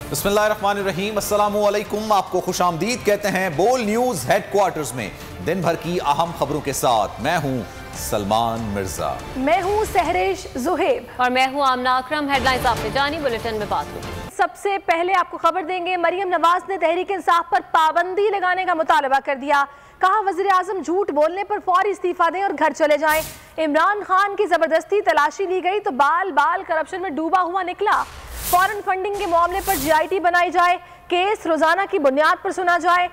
बिस्मिल्लाहिर्रहमानिर्रहीम, अस्सलामु अलैकुम। आपको खुश आमदीद कहते हैं बोल न्यूज़ हेडक्वार्टर्स में दिन भर की अहम खबरों के साथ। मैं हूं सलमान मिर्जा। मैं हूं सहरेश जुहेब और मैं हूं आमना अकरम। हेडलाइंस आपने जानी, बुलेटिन में बात होगी। सबसे पहले आपको खबर देंगे, मरियम नवाज ने तहरीक इंसाफ पर पाबंदी लगाने का मुतालबा कर दिया। कहा वज़ीर आज़म झूठ बोलने पर फौरी इस्तीफा दें और घर चले जाएं। इमरान खान की जबरदस्ती तलाशी ली गई तो बाल बाल करप्शन में डूबा हुआ निकला। फॉरेन फंडिंग के मामले पर GIT बनाई जाए, केस रोजाना की बुनियाद पर सुना जाए।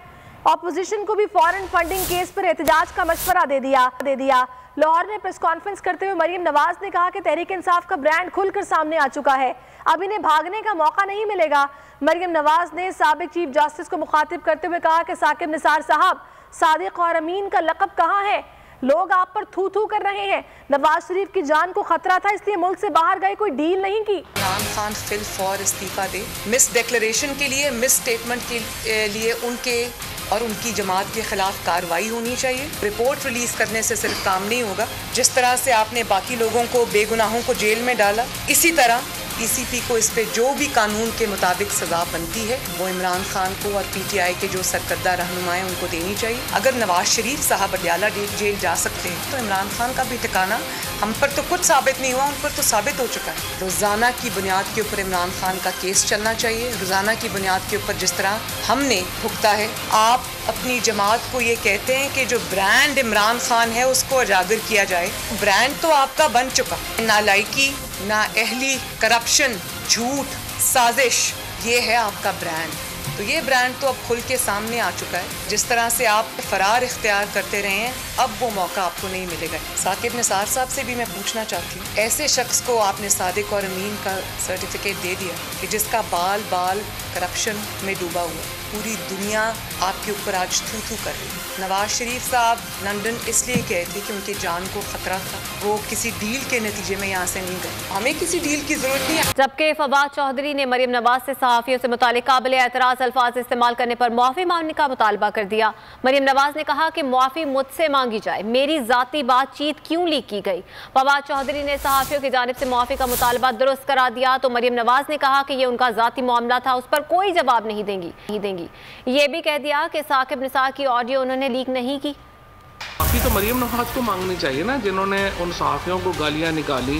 ऑपोजिशन को भी फॉरेन फंडिंग केस पर एहतजाज का मशवरा दे दिया। लाहौर में प्रेस कॉन्फ्रेंस करते हुए मरियम नवाज ने कहा कि तहरीक इंसाफ का ब्रांड खुलकर सामने आ चुका है, अब इन्हें भागने का मौका नहीं मिलेगा। मरियम नवाज ने साबिक चीफ जस्टिस को मुखातिब करते हुए कहा कि साकिब निसार साहब, सादिक और अमीन का लक़ब कहाँ है? लोग आप पर थू थू कर रहे हैं। नवाज शरीफ की जान को खतरा था, इसलिए मुल्क से बाहर गए, कोई डील नहीं की। इमरान खान फिल फॉर इस्तीफा दे। मिस डिक्लेरेशन के लिए, मिस स्टेटमेंट के लिए उनके और उनकी जमात के खिलाफ कार्रवाई होनी चाहिए। रिपोर्ट रिलीज करने से सिर्फ काम नहीं होगा। जिस तरह से आपने बाकी लोगों को, बेगुनाहों को जेल में डाला, इसी तरह PCP को इस पे जो भी कानून के मुताबिक सजा बनती है वो इमरान खान को और PTI के जो सरकर्दा रहनुमा हैं उनको देनी चाहिए। अगर नवाज शरीफ साहब अडयाला जेल जा सकते हैं तो इमरान खान का भी ठिकाना, हम पर तो कुछ साबित नहीं हुआ, उन पर तो साबित हो चुका है। रोज़ाना की बुनियाद के ऊपर इमरान खान का केस चलना चाहिए। रोज़ाना की बुनियाद के ऊपर जिस तरह हमने भुगता है, आप अपनी जमात को ये कहते हैं कि जो ब्रांड इमरान खान है उसको उजागर किया जाए। ब्रांड तो आपका बन चुका, नालायकी, नाअहली, करप्शन, झूठ, साजिश, ये है आपका ब्रांड। तो ये ब्रांड तो अब खुल के सामने आ चुका है। जिस तरह से आप फरार इख्तियार करते रहे हैं, अब वो मौका आपको नहीं मिलेगा। साकिब निसार साहब से भी मैं पूछना चाहती हूँ, ऐसे शख्स को आपने सादिक और अमीन का सर्टिफिकेट दे दिया कि जिसका बाल बाल करप्शन में डूबा हुआ, पूरी दुनिया आपके ऊपर आज थू थू कर रही है। नवाज शरीफ साहब लंदन इसलिए गए थे कि उनकी जान को खतरा था, वो किसी डील के नतीजे में यहाँ से नहीं गए। हमें किसी डील की जरूरत नहीं है। जबकि फवाद चौधरी ने मरियम नवाज से सहाफियों से मुतालिक काबिल एतराज़ अल्फाज इस्तेमाल करने पर मुआफ़ी मांगने का मुतालबा कर दिया। मरियम नवाज ने कहा कि मुआफ़ी मुझसे मांगी जाए, मेरी ज़ाती बातचीत क्यों लीक की गई। फवाद चौधरी ने सहाफियों की जानिब से मुआफ़ी का मुतालबा दुरुस्त करा दिया तो मरियम नवाज ने कहा कि ये उनका ज़ाती मामला था, उस पर कोई जवाब नहीं देंगी। ये भी कह दिया कि साकिब निसार की ऑडियो उन्होंने लीक नहीं की। माफ़ी तो मरियम नवाज को मांगनी चाहिए ना, जिन्होंने उन सहाफ़ियों को गालियाँ निकाली,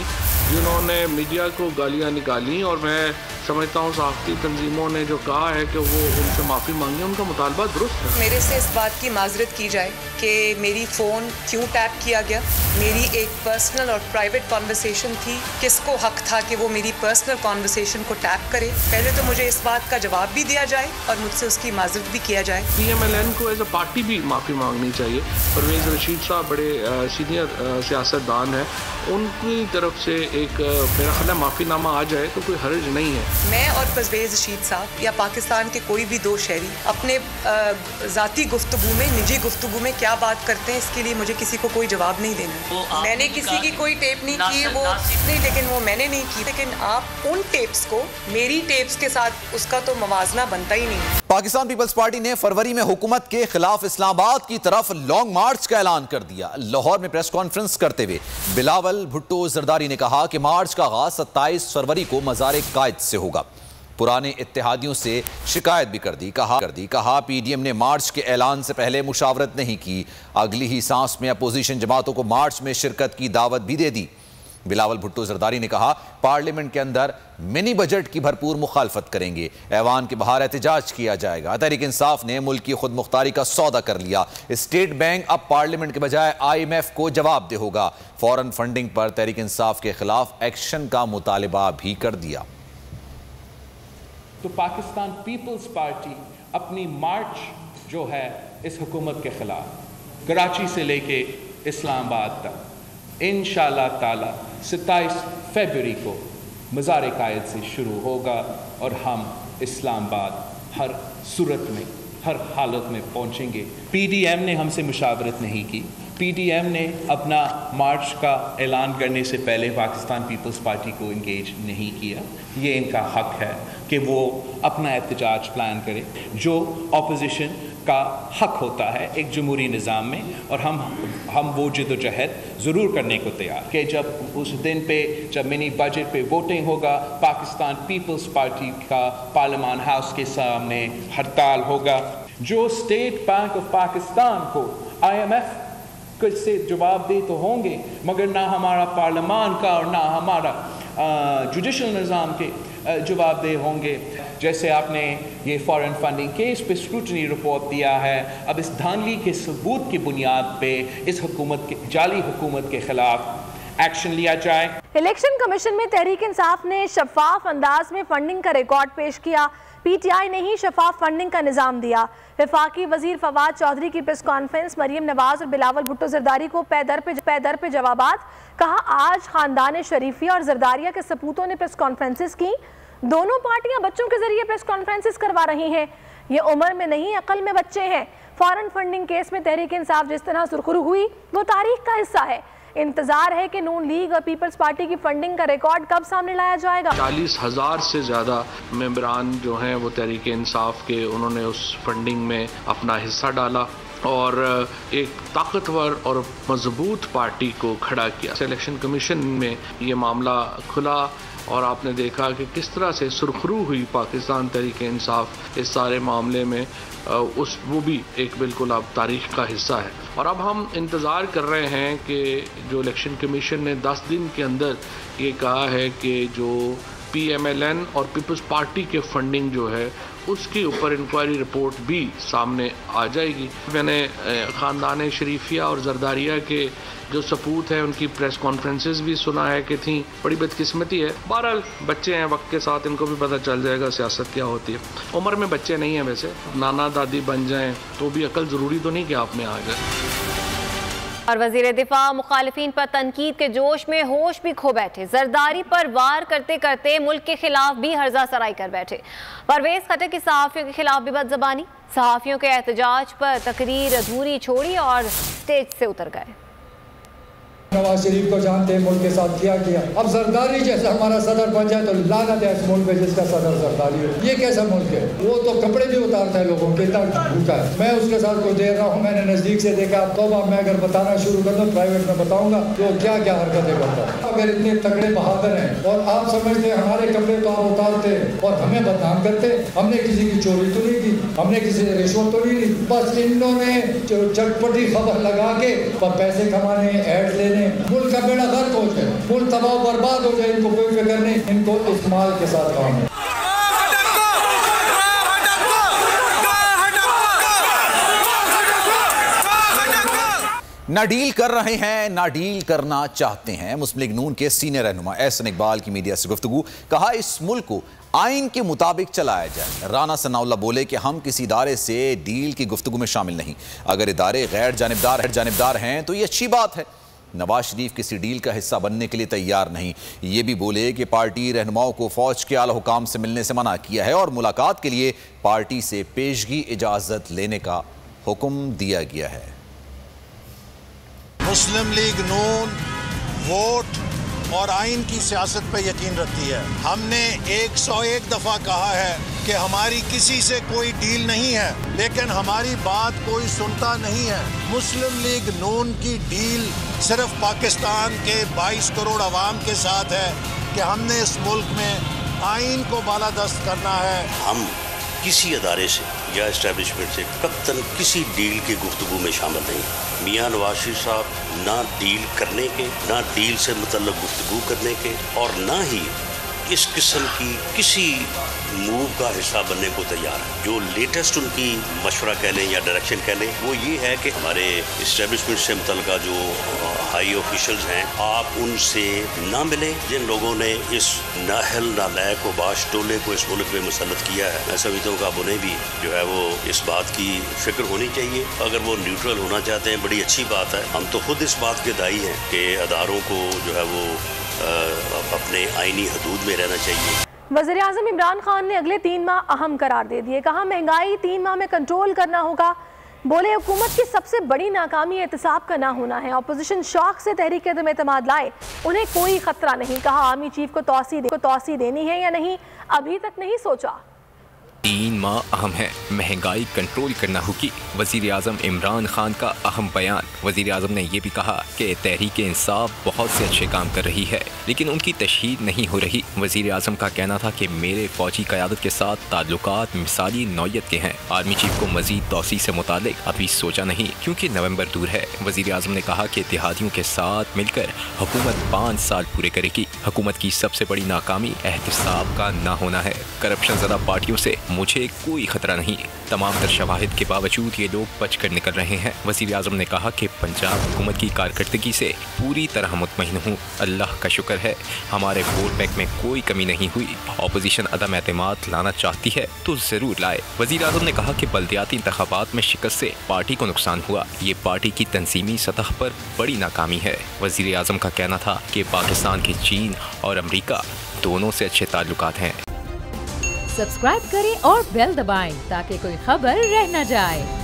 जिन्होंने मीडिया को गालियाँ निकाली। और मैं समझता हूँ सहाफ़ती तंजीमों ने जो कहा है कि वो उनसे माफ़ी मांगे, उनका मुतालबा दुरुस्त है। मेरे से इस बात की माजरत की जाए कि मेरी फ़ोन क्यों टैप किया गया। मेरी एक पर्सनल और प्राइवेट कॉन्वर्सेशन थी, किसको हक था कि वो मेरी पर्सनल कॉन्वर्सेशन को टैप करे। पहले तो मुझे इस बात का जवाब भी दिया जाए और मुझसे उसकी माजरत भी किया जाए। PMLN को एज अ पार्टी भी माफ़ी मांगनी चाहिए। परवेज़ रशीद साहब बड़े सीनियर सियासतदान हैं, उनकी तरफ से एक मेरा ख्याल है माफ़ीनामा आ जाए तो कोई हर्ज नहीं है। मैं और परवेज़ रशीद साहब या पाकिस्तान के कोई भी दो शहरी अपने ज़ाती गुफ्तगू में, निजी गुफ्तगू में क्या बात करते हैं, इसके लिए मुझे किसी को कोई जवाब नहीं देना। मैंने किसी की कोई टेप नहीं की, वो नहीं, लेकिन वो मैंने नहीं की। लेकिन आप उन टेप्स को मेरी टेप्स के साथ, उसका तो मवाजना बनता ही नहीं। पाकिस्तान पीपल्स पार्टी ने फरवरी में हुकूमत के खिलाफ इस्लामाबाद की तरफ लॉन्ग मार्च का ऐलान कर दिया। लाहौर में प्रेस कॉन्फ्रेंस करते हुए बिलावल भुट्टो जरदारी ने कहा कि मार्च का आगाज 27 फरवरी को मज़ार कायद से होगा। पुराने इत्तेहादियों से शिकायत भी कर दी। कहा PDM ने मार्च के ऐलान से पहले मुशावरत नहीं की, अगली ही सांस में अपोजिशन जमातों को मार्च में शिरकत की दावत भी दे दी। बिलावल भुट्टो जरदारी ने कहा पार्लियामेंट के अंदर मिनी बजट की भरपूर मुखालफत करेंगे, ऐवान के बाहर एहतजाज किया जाएगा। तहरीक इंसाफ ने मुल्क की खुद मुख्तारी का सौदा कर लिया। स्टेट बैंक अब पार्लियामेंट के बजाय IMF को जवाबदेह होगा। फॉरेन फंडिंग पर तहरीक इंसाफ के खिलाफ एक्शन का मुतालबा भी कर दिया। तो पाकिस्तान पीपल्स पार्टी अपनी मार्च जो है इस हुकूमत के खिलाफ कराची से लेके इस्लामाबाद तक इंशाअल्लाह ताला 27 फरवरी को मज़ार कायद से शुरू होगा और हम इस्लामाबाद हर सूरत में, हर हालत में पहुंचेंगे। PDM ने हमसे मुशावरत नहीं की। PDM ने अपना मार्च का ऐलान करने से पहले पाकिस्तान पीपल्स पार्टी को इंगेज नहीं किया। ये इनका हक है कि वो अपना एहतजाज प्लान करे। जो अपोजिशन का हक होता है एक जमहूरी निज़ाम में, और हम वो जद्दोजहद ज़रूर करने को तैयार कि जब उस दिन पे जब मिनी बजट पे वोटिंग होगा, पाकिस्तान पीपल्स पार्टी का पार्लियामान हाउस के सामने हड़ताल होगा। जो स्टेट बैंक ऑफ पाकिस्तान को IMF से जवाब दे तो होंगे, मगर ना हमारा पार्लियामान का और ना हमारा जुडिशल निज़ाम के जवाबदेह होंगे। जैसे आपने ये फॉरेन फंडिंग केस पे स्क्रूटनी रिपोर्ट दिया है, अब इस धांधली के सबूत की बुनियाद पे इस हुकूमत के जाली हुकूमत के खिलाफ एक्शन लिया जाए। इलेक्शन कमीशन में तहरीक इंसाफ ने शफाफ अंदाज में फंडिंग का रिकॉर्ड पेश किया। PTI ने ही शफाफ फंडिंग का निज़ाम दिया। वफाकी वजीर फवाद चौधरी की प्रेस कॉन्फ्रेंस, मरियम नवाज और बिलावल भुट्टो जरदारी को पैदर पे जवाबात। कहा आज खानदान शरीफिया और जरदारिया के सपूतों ने प्रेस कॉन्फ्रेंसेस की। दोनों पार्टियां बच्चों के जरिए प्रेस कॉन्फ्रेंसेस करवा रही हैं। ये उम्र में नहीं अकल में बच्चे हैं। फॉरेन फंडिंग केस में तहरीक इंसाफ जिस तरह सुरखरू हुई वो तारीख का हिस्सा है। इंतजार है कि नून लीग और पीपल्स पार्टी की फंडिंग का रिकॉर्ड कब सामने लाया जाएगा। 40,000 से ज़्यादा मेंबरान जो हैं वो तहरीक इंसाफ के, उन्होंने उस फंडिंग में अपना हिस्सा डाला और एक ताकतवर और मजबूत पार्टी को खड़ा किया। इलेक्शन कमीशन में ये मामला खुला और आपने देखा कि किस तरह से सुरखरू हुई पाकिस्तान तहरीक इंसाफ इस सारे मामले में, वो भी एक बिल्कुल अब तारीख का हिस्सा है। और अब हम इंतज़ार कर रहे हैं कि जो इलेक्शन कमीशन ने 10 दिन के अंदर ये कहा है कि जो PMLN और पीपल्स पार्टी के फंडिंग जो है उसके ऊपर इंक्वायरी रिपोर्ट भी सामने आ जाएगी। मैंने ख़ानदान शरीफिया और जरदारिया के जो सपूत हैं उनकी प्रेस कॉन्फ्रेंसेस भी सुना है कि थी। बड़ी बदकिस्मती है। बहरहाल बच्चे हैं, वक्त के साथ इनको भी पता चल जाएगा सियासत क्या होती है। उम्र में बच्चे नहीं हैं, वैसे नाना दादी बन जाएं तो भी अकल ज़रूरी तो नहीं कि आप में आ जाए। और वज़ीर दिफा मुखालिफिन पर तनकीद के जोश में होश भी खो बैठे। जरदारी पर वार करते करते मुल्क के खिलाफ भी हर्जा सराई कर बैठे। परवेज खट्टर की सहाफ़ियों के खिलाफ भी बदज़बानी। सहाफ़ियों के एहतजाज पर तकरीर अधूरी छोड़ी और स्टेज से उतर गए। नवाज शरीफ को जानते हैं, मुल्क के साथ किया अब जरदारी जैसा हमारा सदर बन जाए तो लानत है इस मुल्क में जिसका सदर जरदारी हो। ये कैसा मुल्क है? वो तो कपड़े भी उतारता है लोगों के, इतना भूखा है। मैं उसके साथ को देख रहा हूँ, मैंने नजदीक से देखा। तौबा, मैं अगर बताना शुरू कर दूँ प्राइवेट में बताऊंगा तो क्या क्या हरकतें करता है। अगर इतने तगड़े बहादुर हैं और आप समझते हैं हमारे कपड़े तो आप उतारते और हमें बदनाम करते। हमने किसी की चोरी तो नहीं की, हमने किसी से रिश्वत तो नहीं ली। बस इन्होंने चटपटी खबर लगा के पैसे कमाने, एड लेने, मुल्क का बेड़ा गर्क हो जाए, मुल्क तबाह बर्बाद हो जाए, इनको कोई फिक्र नहीं। इनको इस माल के साथ काम है। ना डील कर रहे हैं ना डील करना चाहते हैं। मुस्लिम लीग नून के सीनियर रहनुमा एहसन इकबाल की मीडिया से गुफ्तगू। कहा इस मुल्क को आइन के मुताबिक चलाया जाए। राना सनाउल्लाह बोले कि हम किसी इदारे से डील की गुफ्तगू में शामिल नहीं। अगर इदारे गैर जानिबदार हैं तो ये अच्छी बात है। नवाज शरीफ किसी डील का हिस्सा बनने के लिए तैयार नहीं। ये भी बोले कि पार्टी रहनुमाओं को फौज के आला हुकाम से मिलने से मना किया है और मुलाकात के लिए पार्टी से पेशगी इजाजत लेने का हुक्म दिया गया है। मुस्लिम लीग नून वोट और आइन की सियासत पर यकीन रखती है। हमने 101 दफ़ा कहा है कि हमारी किसी से कोई डील नहीं है, लेकिन हमारी बात कोई सुनता नहीं है। मुस्लिम लीग नून की डील सिर्फ पाकिस्तान के 22 करोड़ अवाम के साथ है कि हमने इस मुल्क में आइन को बालादस्त करना है। हम किसी अदारे से या इस्टेब्लिशमेंट से कतई किसी डील की गुफ्तगू में शामिल नहीं। मियाँ नवाज शरीफ साहब ना डील करने के, ना डील से मतलब गुफ्तगू करने के, और ना ही इस किस्म की किसी मूव का हिस्सा बनने को तैयार है। जो लेटेस्ट उनकी मशवरा कह लें या डायरेक्शन कह लें, वो ये है कि हमारे इस्टेब्लिशमेंट से मुतल्लिका जो हाई ऑफिशल्स हैं, आप उनसे ना मिलें। जिन लोगों ने इस नाहल नालायक व बाश टोले को इस मुल्क में मुसल्लत किया है, मैं समझता हूँ कि आप उन्हें भी जो है वो इस बात की फिक्र होनी चाहिए। अगर वो न्यूट्रल होना चाहते हैं, बड़ी अच्छी बात है। हम तो खुद इस बात के दाई हैं कि अदारों को जो है वो अपने आईनी हदूद में रहना चाहिए। वज़ीर आज़म इमरान खान ने अगले 3 माह अहम करार दे दिए। कहा महंगाई 3 माह में कंट्रोल करना होगा। बोले हुकूमत की सबसे बड़ी नाकामी एहतसाब का ना होना है। अपोजिशन शौक से तहरीक एतमाद लाए, उन्हें कोई खतरा नहीं। कहा आर्मी चीफ को तौसी देनी है या नहीं, अभी तक नहीं सोचा। 3 माह अहम है, महंगाई कंट्रोल करना होगी। वजीर आज़म इमरान खान का अहम बयान। वजीर आज़म ने यह भी कहा कि तहरीक इंसाफ बहुत से अच्छे काम कर रही है, लेकिन उनकी तशहीद नहीं हो रही। वजीर आज़म का कहना था कि मेरे फौजी क़यादत के साथ ताल्लुकात मिसाली नौयत के हैं। आर्मी चीफ को मजीद तौसी से मुतालिक अभी सोचा नहीं, क्योंकि नवंबर दूर है। वजीर आज़म ने कहा कि इत्तेहादियों के साथ मिलकर हुकूमत 5 साल पूरे करेगी। हुकूमत की सबसे बड़ी नाकामी एहतिसाब का ना होना है। करप्शन ज़दा पार्टियों से मुझे कोई खतरा नहीं। तमाम तर शवाहिद के बावजूद ये लोग बच कर निकल रहे हैं। वज़ीर आज़म ने कहा कि पंजाब हुकूमत की कारकर्दगी से पूरी तरह मुतमईन हूँ। अल्लाह का शुक्र है हमारे वोट बैंक में कोई कमी नहीं हुई। अपोजिशन अदम एतमाद लाना चाहती है तो ज़रूर लाए। वज़ीर आज़म ने कहा कि बल्दियाती इंतखाबात में शिकस्त से पार्टी को नुकसान हुआ। ये पार्टी की तंजीमी सतह पर बड़ी नाकामी है। वज़ीर आज़म का कहना था कि पाकिस्तान के चीन और अमरीका दोनों से अच्छे ताल्लुकात हैं। सब्सक्राइब करें और बेल दबाएं ताकि कोई खबर रह न जाए।